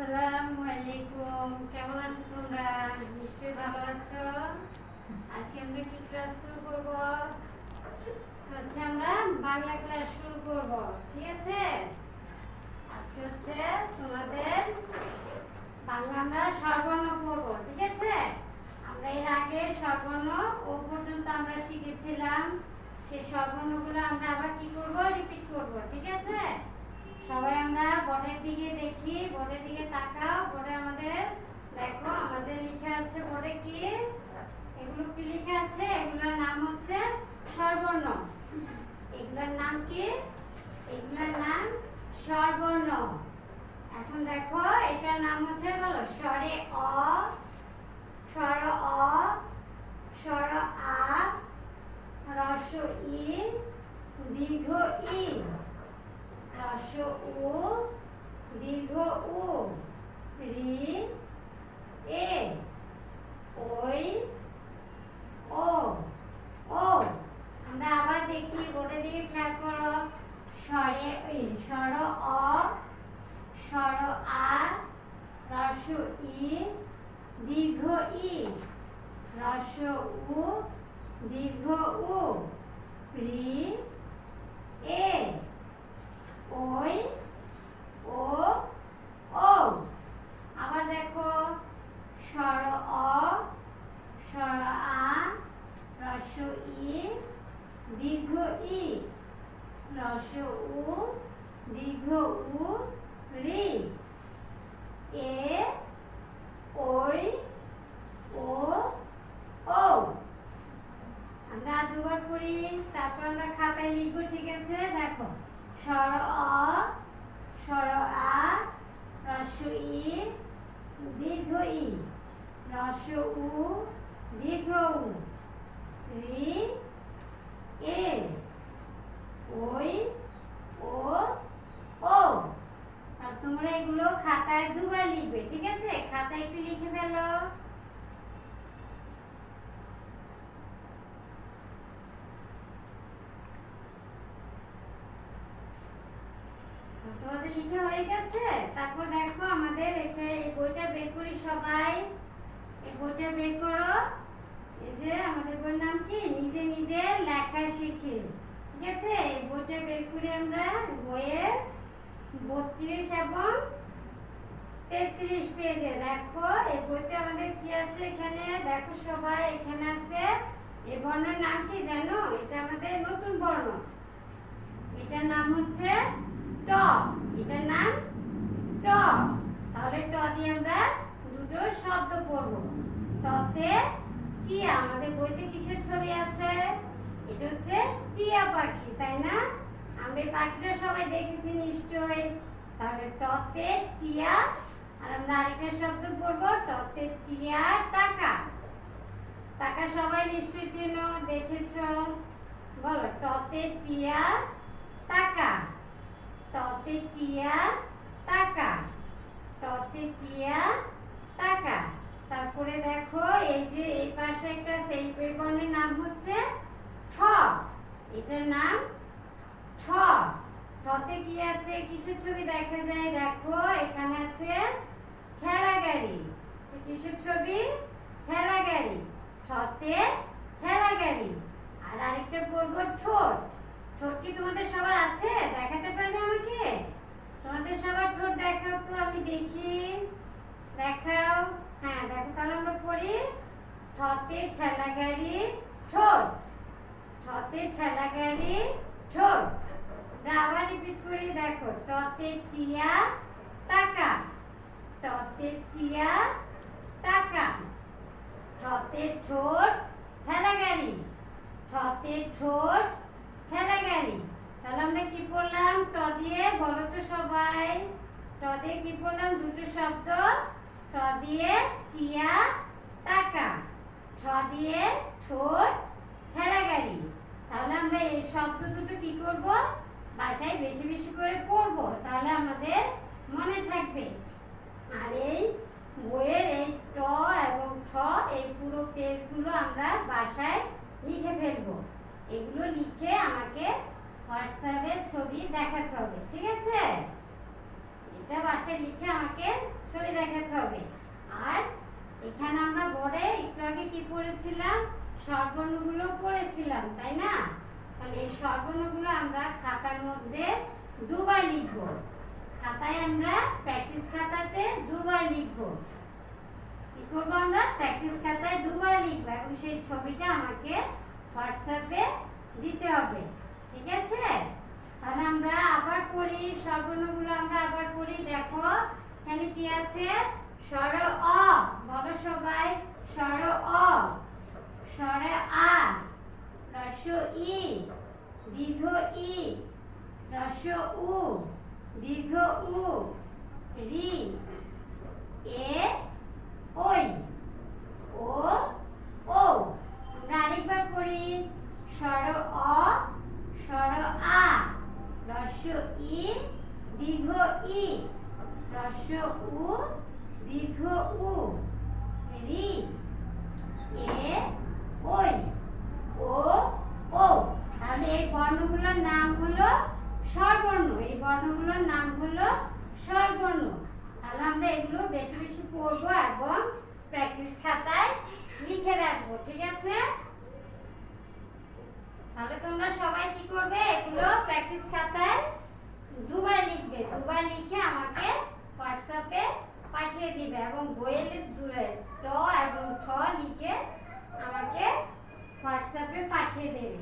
আসসালামু আলাইকুম। কেমন আছো তোমরা? নিশ্চয়ই ভালো আছো। আজকে আমরা কি ক্লাস শুরু করব? আমরা বাংলা ক্লাস শুরু করব। ঠিক আছে? আজকে তোমাদের বাংলা আমরা স্বরবর্ণ পড়ব। ঠিক আছে? আমরা এর আগে স্বরবর্ণ ও পর্যন্ত আমরা শিখেছিলাম। সেই স্বরবর্ণগুলো আমরা আবার কি করব? রিপিট করব। ঠিক আছে? সবাই আমরা বোর্ডের দিকে দেখি, বোর্ডের দিকে তাকাও। বোর্ডে আমাদের দেখো, আমাদের লেখা আছে বোর্ডে কি? এগুলো কি লেখা আছে? এগুলোর নাম হচ্ছে স্বরবর্ণ। এগুলোর নাম কি? এগুলোর নাম স্বরবর্ণ। এখন দেখো, এটার নাম হচ্ছে, বলো, স্বরে অ, স্বর অ, স্বর আ, হ্রস্ব ই, দীর্ঘ ই, হ্রস্ব উ, দীর্ঘ উ, রি, এ, ওই, ও, ও। আমরা আবার দেখি, বোর্ডের দিকে খেয়াল করো। স্বর অ, স্বর আ, হ্রস্ব ই, দীর্ঘ ই, হ্রস্ব উ, দীর্ঘ উ, রি, এ, ওই, ও, ও। আবার দেখো, স্বর অ, স্বর আ, হ্রস্ব ই, দীর্ঘ ই, হ্রস্ব উ, দীর্ঘ উ, রি, এ, ওই, ও, ও। আমরা দুবার পড়ি, তারপর আমরা খাতায় লিখবো। ঠিক আছে? দেখো, স্বর অ, স্বর আ, হ্রস্ব ই, দীর্ঘ ই, হ্রস্ব উ, দীর্ঘ উ, রি, এ, ওই, ও, ও। আর তোমরা এগুলো খাতায় দুবার লিখবে। ঠিক আছে? খাতায় একটু লিখে ফেলো। তোমাদের লিখে হয়ে গেছে? তারপর দেখো, আমাদের এই বইটা বের করি সবাই। এই বইটা বের করো। এই যে আমাদের বইয়ের নাম কি? নিজে নিজে লেখা শিখি। ঠিক আছে? এই বইটা বের করি আমরা। বইয়ের 32 এবং 33 পেজে। দেখো, এই বইতে আমাদের কি আছে এখানে? দেখো সবাই, এখানে আছে এই বর্ণের নাম কি জানো? এটা আমাদের নতুন বর্ণ। এটার নাম হচ্ছে ট। এটার নাম ট। তাহলে ট দিয়ে আমরা দুটো শব্দ পড়ব। টতে টিয়া। আমাদের বইতে কিসের ছবি আছে? এটা হচ্ছে টিয়া পাখি, তাই না? আমরা এই পাখিটা সবাই দেখেছি নিশ্চয়ই। তাহলে টতে টিয়া। আর আমরা আরেকটা শব্দ পড়ব, টতে টিয়া টাকা। টাকা সবাই নিশ্চয়ই চেনো, দেখেছো। বলো, টতে টিয়া টাকা। টতে টিয়া টাকা। টতে টিয়া টাকা। তারপরে দেখো, এই যে এই পাশে একটা সেই বর্ণের নাম হচ্ছে ঠ। এটার নাম ঠ। ঠতে কি আছে? কিসের ছবি দেখা যায়? দেখো, এখানে আছে ঠেলা গাড়ি। কিসের ছবি? ঠেলা গাড়ি। ঠতে ঠেলা গাড়ি। আর আরেকটা করব ঠোঁট। ঠোঁট কি তোমাদের সবার আছে? দেখাতে পারবে আমাকে? তোমাদের সবার ঠোঁট দেখাও তো, আমি দেখি। দেখাও। হ্যাঁ, দেখো। তাহলে আমরা পড়ি, ঠতে ঠেলা গাড়ি ঠোঁট। ঠতে ঠেলা গাড়ি ঠোঁট। আমরা আবার রিপিট করি। দেখো, টতে টিয়া টাকা। টতে টিয়া টাকা। ঠতে ঠোঁট ঠেলা গাড়ি। ঠতে ঠোঁট ঠেলা গাড়ি। তাহলে আমরা কি পড়লাম? ট দিয়ে, বলো তো সবাই। ট দিয়ে কি পড়লাম? দুটো শব্দ। ট দিয়ে টিয়া টাকা। ঠ দিয়ে ঠোঁট ঠেলা গাড়ি। তাহলে আমরা এই শব্দ দুটো কি করব? বাসায় বেশি বেশি করে পড়ব, তাহলে আমাদের মনে থাকবে। আর এই বইয়ের এই ট এবং ঠ, এই পুরো পেজগুলো আমরা বাসায় লিখে ফেলবো। এগুলো লিখে আমাকে হোয়াটসঅ্যাপে ছবি দেখাতে হবে। ঠিক আছে? এটা বাসায় লিখে আমাকে ছবি দেখাতে হবে। আর এখানে আমরা বোর্ডে একটু আগে কি পড়েছিলাম, স্বরবর্ণগুলো পড়েছিলাম, তাই না? তাহলে এই স্বরবর্ণগুলো আমরা খাতার মধ্যে দুবার লিখব। খাতায় আমরা প্র্যাকটিস খাতাতে দুবার লিখব। কি করবো আমরা? প্র্যাকটিস খাতায় দুবার লিখব এবং সেই ছবিটা আমাকে হোয়াটসঅ্যাপে দিতে হবে। ঠিক আছে? তাহলে আমরা আবার পড়ি, স্বরবর্ণগুলো আমরা আবার পড়ি। দেখো এখানে কি আছে? স্বর অ, বলো সবাই। স্বর অ, স্বর আ, হ্রস্ব ই, দীর্ঘ ই, হ্রস্ব উ, দীর্ঘ উ, রি, এ, ওই, ও, ও। আমরা আরেকবার পড়ি। স্বর অ, স্বর আ, হ্রস্ব ই, দীর্ঘ ই, হ্রস্ব উ, দীর্ঘ উ, রি, এ, ওই, ও, ও। তাহলে এই বর্ণগুলোর নাম হলো স্বরবর্ণ। এই বর্ণগুলোর নাম হলো স্বরবর্ণ। তাহলে আমরা এগুলো বেশি বেশি পড়বো এবং প্র্যাকটিস খাতায় লিখে রাখবো। ঠিক আছে? তাহলে তোমরা সবাই কি করবে? এগুলো প্র্যাকটিস খাতায় দুবার লিখবে। দুবার লিখে আমাকে হোয়াটসঅ্যাপে পাঠিয়ে দিবে এবং বইয়ের দূরে ট এবং ছ লিখে আমাকে হোয়াটসঅ্যাপে পাঠিয়ে দেবে।